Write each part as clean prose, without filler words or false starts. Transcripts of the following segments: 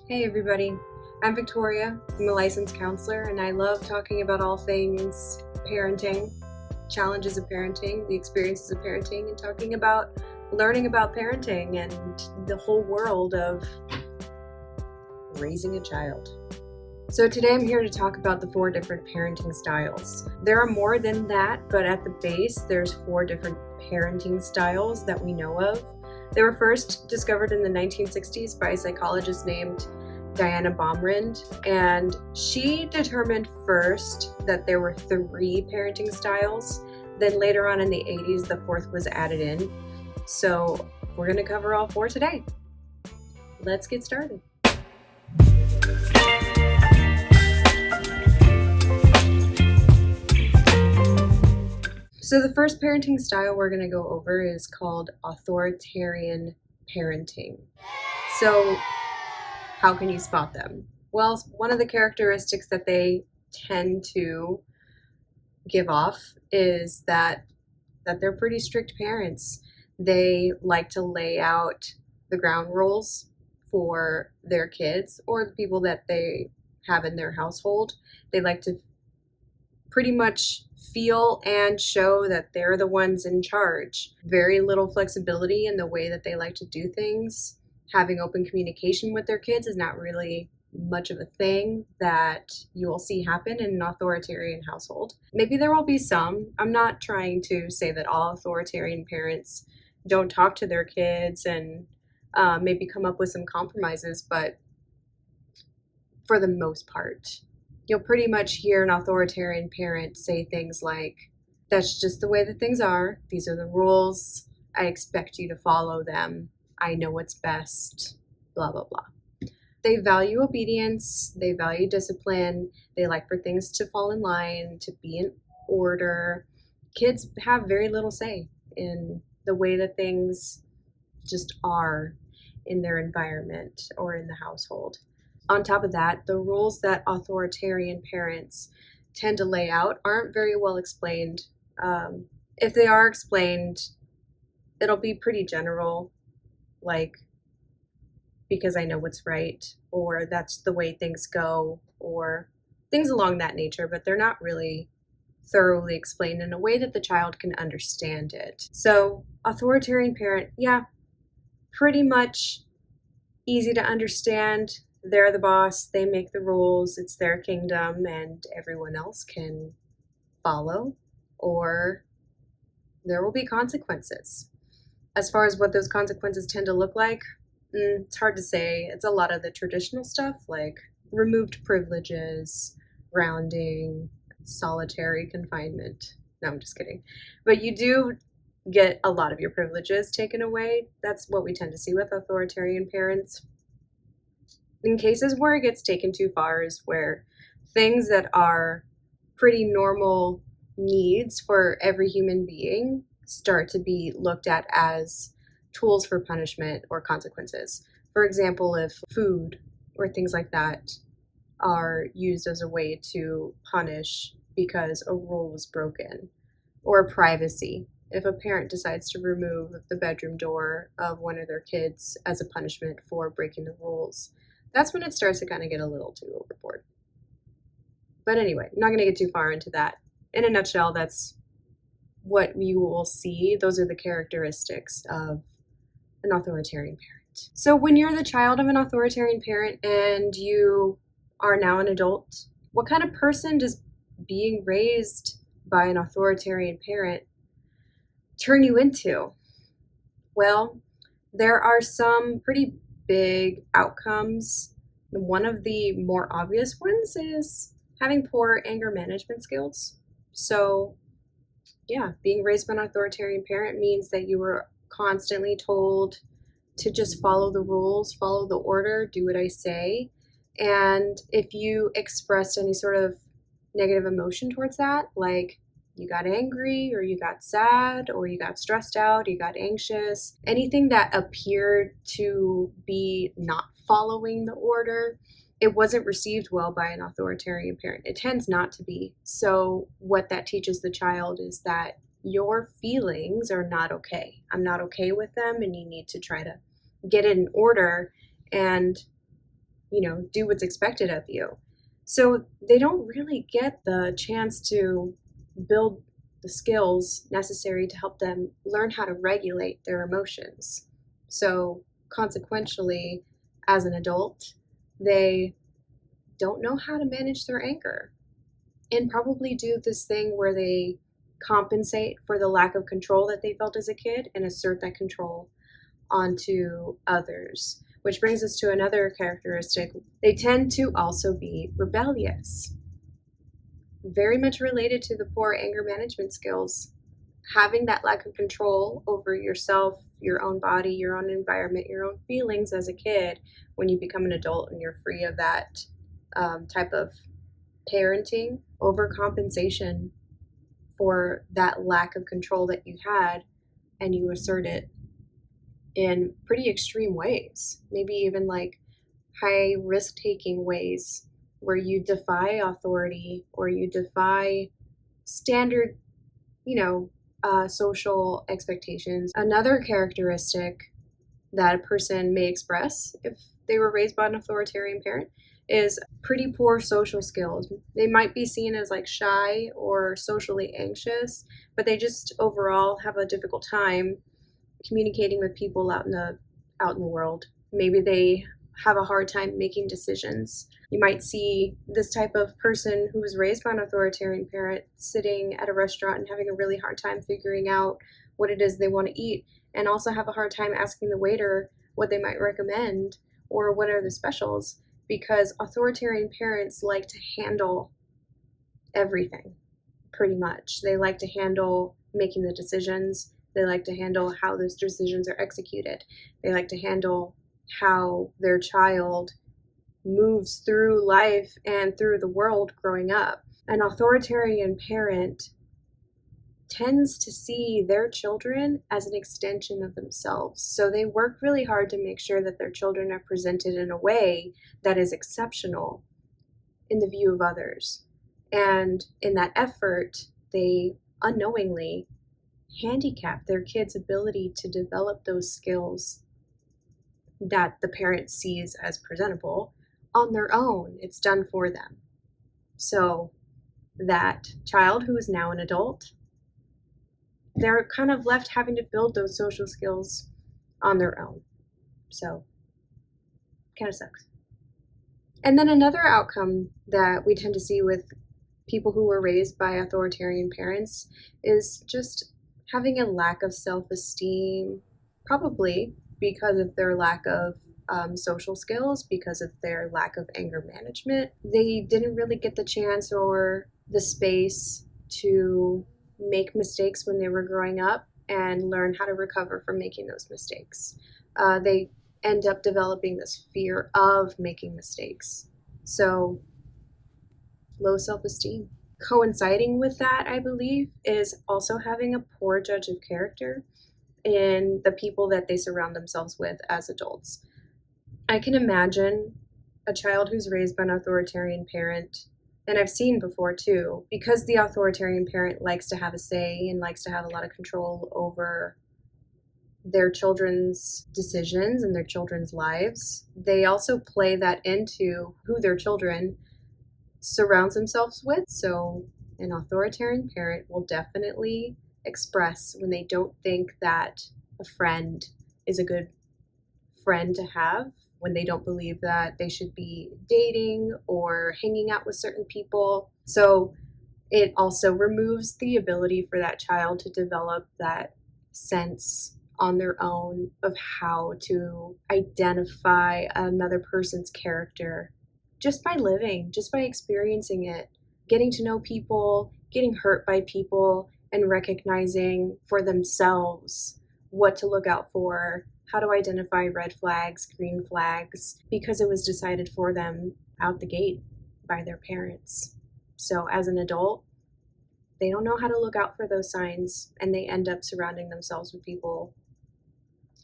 Hey everybody, I'm Victoria. I'm a licensed counselor and I love talking about all things parenting, challenges of parenting, the experiences of parenting, and talking about learning about parenting and the whole world of raising a child. So today I'm here to talk about the 4 different parenting styles. There are more than that, but at the base there's 4 different parenting styles that we know of. They were first discovered in the 1960s by a psychologist named Diana Baumrind, and she determined first that there were 3 parenting styles. Then later on in the 80s, the 4th was added in. So we're going to cover all 4 today. Let's get started. So the first parenting style we're going to go over is called authoritarian parenting. So how can you spot them? Well, one of the characteristics that they tend to give off is that they're pretty strict parents. They like to lay out the ground rules for their kids or the people that they have in their household. They like to pretty much feel and show that they're the ones in charge. Very little flexibility in the way that they like to do things. Having open communication with their kids is not really much of a thing that you will see happen in an authoritarian household. Maybe there will be some. I'm not trying to say that all authoritarian parents don't talk to their kids and maybe come up with some compromises, but for the most part, you'll pretty much hear an authoritarian parent say things like, "That's just the way that things are. These are the rules. I expect you to follow them. I know what's best," blah, blah, blah. They value obedience. They value discipline. They like for things to fall in line, to be in order. Kids have very little say in the way that things just are in their environment or in the household. On top of that, the rules that authoritarian parents tend to lay out aren't very well explained. If they are explained, it'll be pretty general, like, because I know what's right, or that's the way things go, or things along that nature, but they're not really thoroughly explained in a way that the child can understand it. So, authoritarian parent, yeah, pretty much easy to understand. They're the boss, they make the rules, it's their kingdom, and everyone else can follow, or there will be consequences. As far as what those consequences tend to look like, it's hard to say. It's a lot of the traditional stuff, like removed privileges, grounding, solitary confinement. No, I'm just kidding. But you do get a lot of your privileges taken away. That's what we tend to see with authoritarian parents. In cases where it gets taken too far is where things that are pretty normal needs for every human being start to be looked at as tools for punishment or consequences. For example, if food or things like that are used as a way to punish because a rule was broken, or privacy. If a parent decides to remove the bedroom door of one of their kids as a punishment for breaking the rules, that's when it starts to kind of get a little too overboard. But anyway, I'm not going to get too far into that. In a nutshell, that's what you will see. Those are the characteristics of an authoritarian parent. So when you're the child of an authoritarian parent and you are now an adult, what kind of person does being raised by an authoritarian parent turn you into? Well, there are some pretty big outcomes. One of the more obvious ones is having poor anger management skills. So, yeah, being raised by an authoritarian parent means that you were constantly told to just follow the rules, follow the order, do what I say. And if you expressed any sort of negative emotion towards that, like you got angry or you got sad or you got stressed out, you got anxious, anything that appeared to be not following the order, it wasn't received well by an authoritarian parent. It tends not to be. So what that teaches the child is that your feelings are not okay. I'm not okay with them, and you need to try to get it in order. And do what's expected of you. So they don't really get the chance to build the skills necessary to help them learn how to regulate their emotions. So consequentially, as an adult, they don't know how to manage their anger and probably do this thing where they compensate for the lack of control that they felt as a kid and assert that control onto others. Which brings us to another characteristic. They tend to also be rebellious, very much related to the poor anger management skills. Having that lack of control over yourself, your own body, your own environment, your own feelings as a kid, when you become an adult and you're free of that type of parenting, overcompensation for that lack of control that you had, and you assert it in pretty extreme ways, maybe even like high risk taking ways where you defy authority or you defy standard, social expectations. Another characteristic that a person may express if they were raised by an authoritarian parent is pretty poor social skills. They might be seen as like shy or socially anxious, but they just overall have a difficult time communicating with people out in the world. Maybe they have a hard time making decisions. You might see this type of person who was raised by an authoritarian parent sitting at a restaurant and having a really hard time figuring out what it is they want to eat, and also have a hard time asking the waiter what they might recommend or what are the specials, because authoritarian parents like to handle everything, pretty much. They like to handle making the decisions. They like to handle how those decisions are executed. They like to handle how their child moves through life and through the world growing up. An authoritarian parent tends to see their children as an extension of themselves. So they work really hard to make sure that their children are presented in a way that is exceptional in the view of others. And in that effort, they unknowingly handicap their kids' ability to develop those skills that the parent sees as presentable on their own. It's done for them. So that child who is now an adult, they're kind of left having to build those social skills on their own. So kind of sucks. And then another outcome that we tend to see with people who were raised by authoritarian parents is just having a lack of self-esteem, probably because of their lack of social skills, because of their lack of anger management. They didn't really get the chance or the space to make mistakes when they were growing up and learn how to recover from making those mistakes. They end up developing this fear of making mistakes. So low self-esteem. Coinciding with that, I believe, is also having a poor judge of character in the people that they surround themselves with as adults. I can imagine a child who's raised by an authoritarian parent, and I've seen before too, because the authoritarian parent likes to have a say and likes to have a lot of control over their children's decisions and their children's lives. They also play that into who their children surrounds themselves with. So an authoritarian parent will definitely express when they don't think that a friend is a good friend to have, when they don't believe that they should be dating or hanging out with certain people. So it also removes the ability for that child to develop that sense on their own of how to identify another person's character just by living, just by experiencing it, getting to know people, getting hurt by people, and recognizing for themselves what to look out for, how to identify red flags, green flags, because it was decided for them out the gate by their parents. So as an adult, they don't know how to look out for those signs, and they end up surrounding themselves with people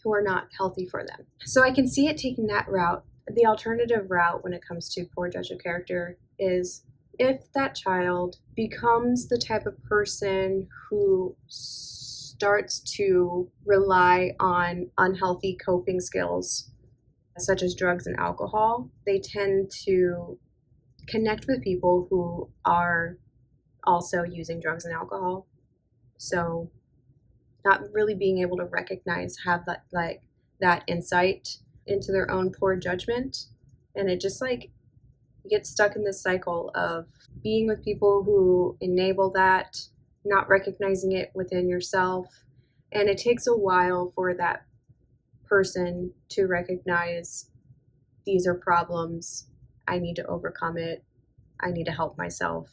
who are not healthy for them. So I can see it taking that route. The alternative route when it comes to poor judge of character is if that child becomes the type of person who starts to rely on unhealthy coping skills such as drugs and alcohol, they tend to connect with people who are also using drugs and alcohol. So not really being able to recognize, have that insight into their own poor judgment. And it just like you get stuck in this cycle of being with people who enable that, not recognizing it within yourself. And it takes a while for that person to recognize these are problems. I need to overcome it. I need to help myself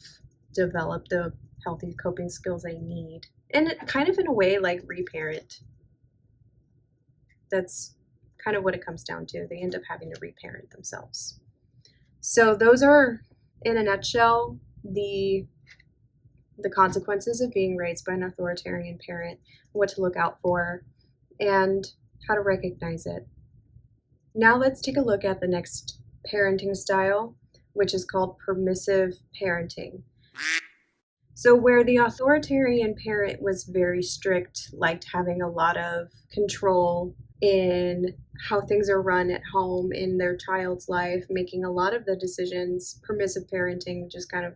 develop the healthy coping skills I need. And kind of in a way like reparent. That's kind of what it comes down to. They end up having to reparent themselves. So those are, in a nutshell, the consequences of being raised by an authoritarian parent, what to look out for, and how to recognize it. Now let's take a look at the next parenting style, which is called permissive parenting. So where the authoritarian parent was very strict, liked having a lot of control in how things are run at home in their child's life, making a lot of the decisions, permissive parenting just kind of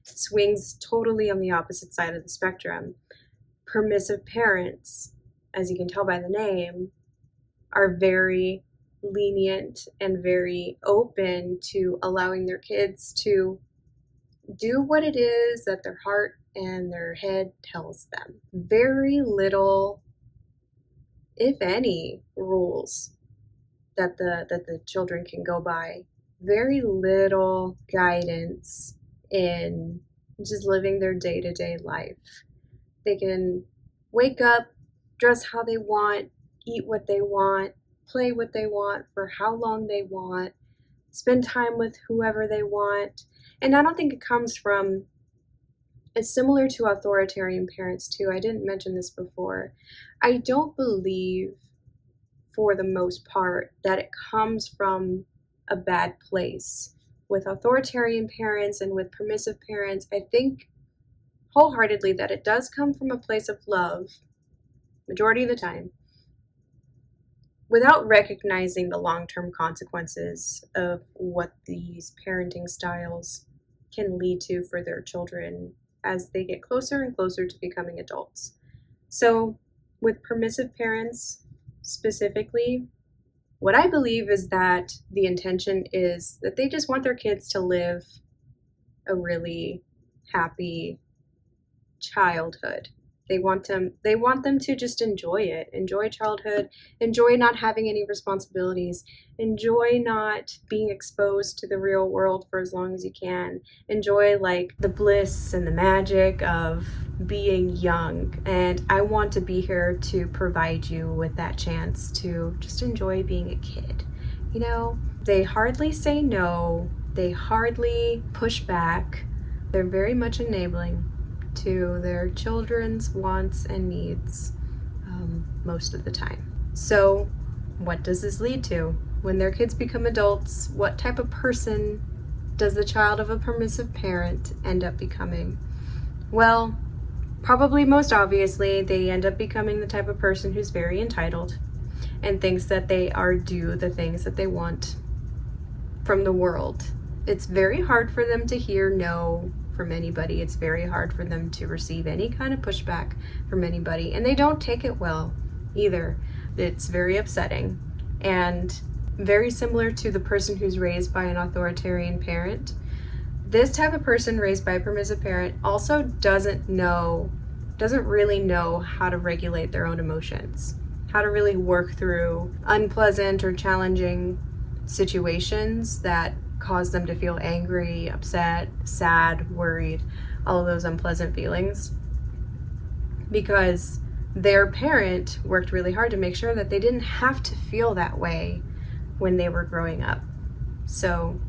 swings totally on the opposite side of the spectrum. Permissive parents, as you can tell by the name, are very lenient and very open to allowing their kids to do what it is that their heart and their head tells them. Very little, if any, rules that the children can go by. Very little guidance in just living their day-to-day life. They can wake up, dress how they want, eat what they want, play what they want for how long they want, spend time with whoever they want. And I don't think it comes from, it's similar to authoritarian parents too. I didn't mention this before. I don't believe, for the most part, that it comes from a bad place. With authoritarian parents and with permissive parents, I think wholeheartedly that it does come from a place of love, majority of the time, without recognizing the long-term consequences of what these parenting styles can lead to for their children as they get closer and closer to becoming adults. So with permissive parents specifically, what I believe is that the intention is that they just want their kids to live a really happy childhood. They want them to just enjoy it, enjoy childhood, enjoy not having any responsibilities, enjoy not being exposed to the real world for as long as you can, enjoy like the bliss and the magic of being young. And I want to be here to provide you with that chance to just enjoy being a kid. You know, they hardly say no, they hardly push back, they're very much enabling to their children's wants and needs most of the time. So what does this lead to? When their kids become adults, what type of person does the child of a permissive parent end up becoming? Well, probably most obviously, they end up becoming the type of person who's very entitled and thinks that they are due the things that they want from the world. It's very hard for them to hear no from anybody. It's very hard for them to receive any kind of pushback from anybody, and they don't take it well either. It's very upsetting, and very similar to the person who's raised by an authoritarian parent. This type of person raised by a permissive parent also doesn't really know how to regulate their own emotions, how to really work through unpleasant or challenging situations that cause them to feel angry, upset, sad, worried, all of those unpleasant feelings, because their parent worked really hard to make sure that they didn't have to feel that way when they were growing up. So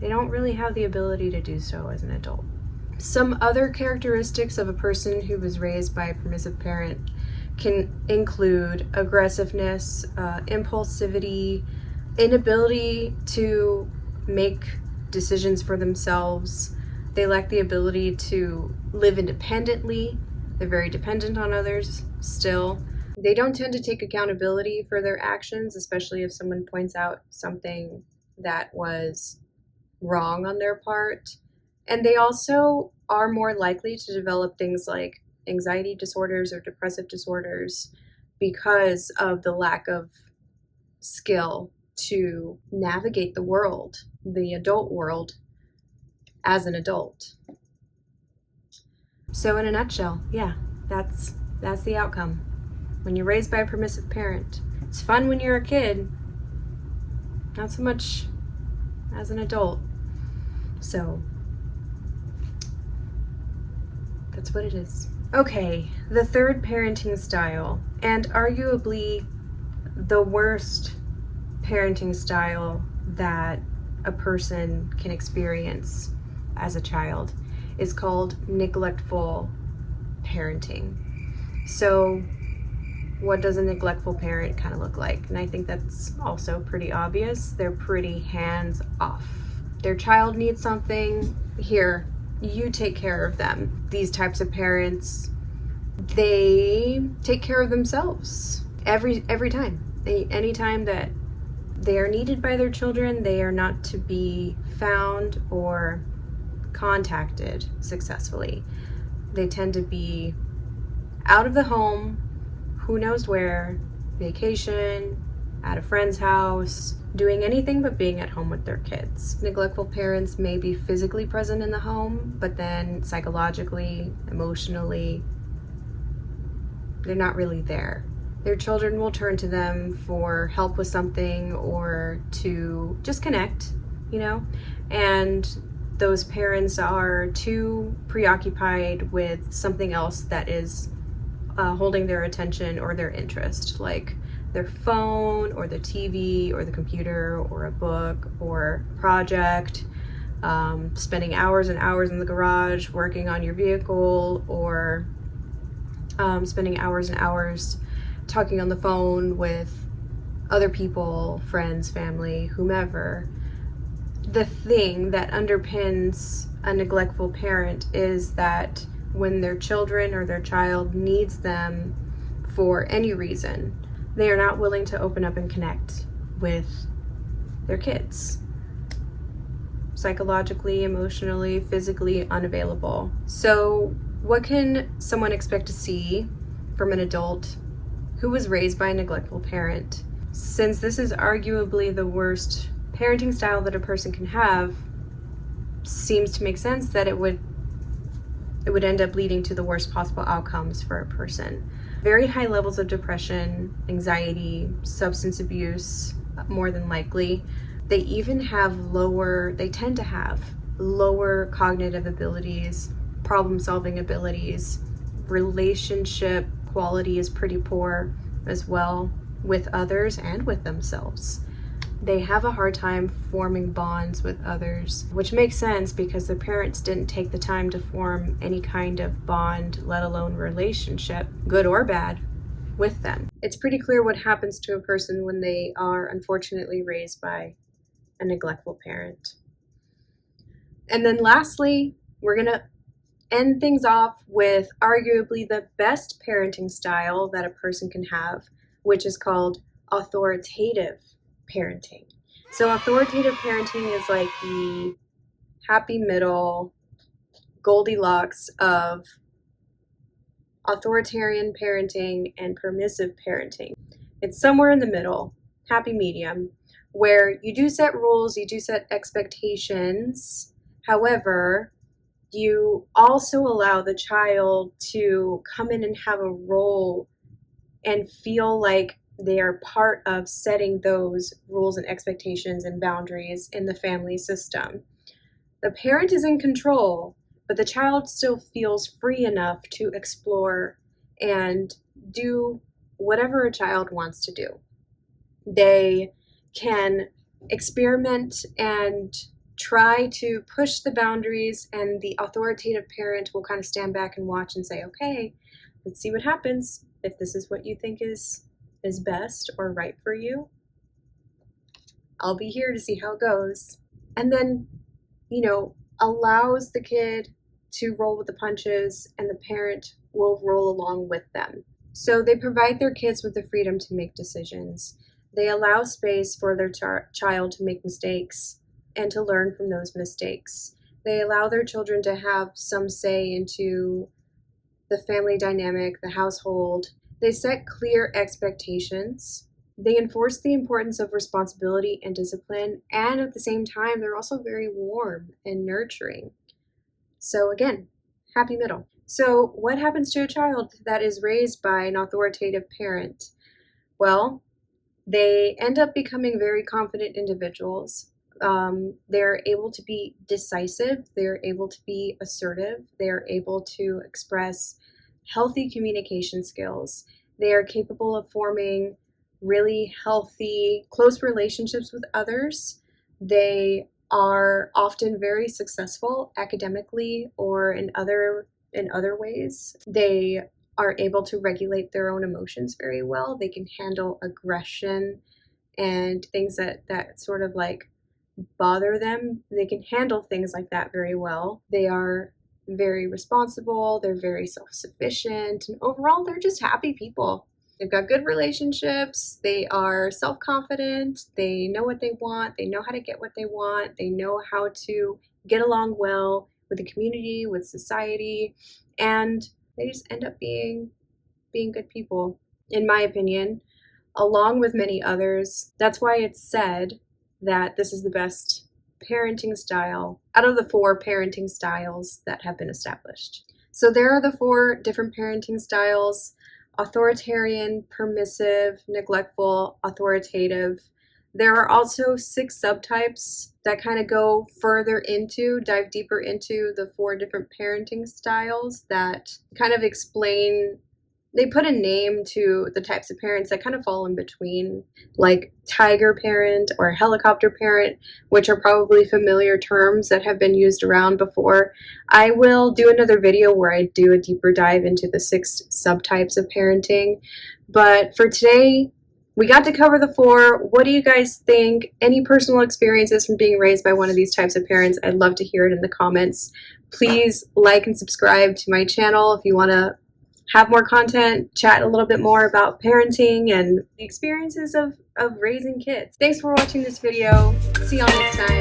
they don't really have the ability to do so as an adult. Some other characteristics of a person who was raised by a permissive parent can include aggressiveness, impulsivity, inability to make decisions for themselves. They lack the ability to live independently. They're very dependent on others still. They don't tend to take accountability for their actions, especially if someone points out something that was wrong on their part. And they also are more likely to develop things like anxiety disorders or depressive disorders because of the lack of skill to navigate the world, the adult world, as an adult. So in a nutshell, yeah, that's the outcome. When you're raised by a permissive parent, it's fun when you're a kid, not so much as an adult. So that's what it is. Okay, the third parenting style, and arguably the worst parenting style that a person can experience as a child, is called neglectful parenting. So what does a neglectful parent kind of look like? And I think that's also pretty obvious. They're pretty hands off. Their child needs something, here, you take care of them. These types of parents, they take care of themselves every time. Anytime that they are needed by their children, they are not to be found or contacted successfully. They tend to be out of the home, who knows where, vacation, at a friend's house, doing anything but being at home with their kids. Neglectful parents may be physically present in the home, but then psychologically, emotionally, they're not really there. Their children will turn to them for help with something or to just connect, and those parents are too preoccupied with something else that is holding their attention or their interest, like their phone or the TV or the computer or a book or project, spending hours and hours in the garage working on your vehicle, or spending hours and hours talking on the phone with other people, friends, family, whomever. The thing that underpins a neglectful parent is that when their children or their child needs them for any reason, they are not willing to open up and connect with their kids. Psychologically, emotionally, physically unavailable. So what can someone expect to see from an adult who was raised by a neglectful parent? Since this is arguably the worst parenting style that a person can have, seems to make sense that it would end up leading to the worst possible outcomes for a person. Very high levels of depression, anxiety, substance abuse, more than likely. They even they tend to have lower cognitive abilities, problem-solving abilities. Relationship quality is pretty poor as well, with others and with themselves. They have a hard time forming bonds with others, which makes sense because their parents didn't take the time to form any kind of bond, let alone relationship, good or bad, with them. It's pretty clear what happens to a person when they are unfortunately raised by a neglectful parent. And then lastly, we're gonna end things off with arguably the best parenting style that a person can have, which is called authoritative parenting. So authoritative parenting is like the happy middle, Goldilocks of authoritarian parenting and permissive parenting. It's somewhere in the middle, happy medium, where you do set rules, you do set expectations. However, you also allow the child to come in and have a role and feel like they are part of setting those rules and expectations and boundaries in the family system. The parent is in control, but the child still feels free enough to explore and do whatever a child wants to do. They can experiment and try to push the boundaries, and the authoritative parent will kind of stand back and watch and say, okay, let's see what happens. If this is what you think is best or right for you, I'll be here to see how it goes. And then, allows the kid to roll with the punches, and the parent will roll along with them. So they provide their kids with the freedom to make decisions. They allow space for their child to make mistakes and to learn from those mistakes. They allow their children to have some say into the family dynamic, the household. They set clear expectations. They enforce the importance of responsibility and discipline, and at the same time, they're also very warm and nurturing. So again, happy middle. So what happens to a child that is raised by an authoritative parent? Well, they end up becoming very confident individuals. They're able to be decisive, they're able to be assertive, they're able to express healthy communication skills. They are capable of forming really healthy, close relationships with others. They are often very successful academically or in other ways. They are able to regulate their own emotions very well. They can handle aggression and things that sort of like bother them. They can handle things like that very well. They are very responsible, they're very self-sufficient, and overall they're just happy people. They've got good relationships, they are self-confident, they know what they want, they know how to get what they want, they know how to get along well with the community, with society, and they just end up being good people, in my opinion, along with many others. That's why it's said that this is the best parenting style out of the 4 parenting styles that have been established. So there are the 4 different parenting styles: authoritarian, permissive, neglectful, authoritative. There are also 6 subtypes that kind of go dive deeper into the 4 different parenting styles that kind of explain. They put a name to the types of parents that kind of fall in between, like tiger parent or helicopter parent, which are probably familiar terms that have been used around before. I will do another video where I do a deeper dive into the 6 subtypes of parenting. But for today, we got to cover the 4. What do you guys think? Any personal experiences from being raised by one of these types of parents? I'd love to hear it in the comments. Please like and subscribe to my channel if you want to have more content, chat a little bit more about parenting and the experiences of raising kids. Thanks for watching this video. See y'all next time.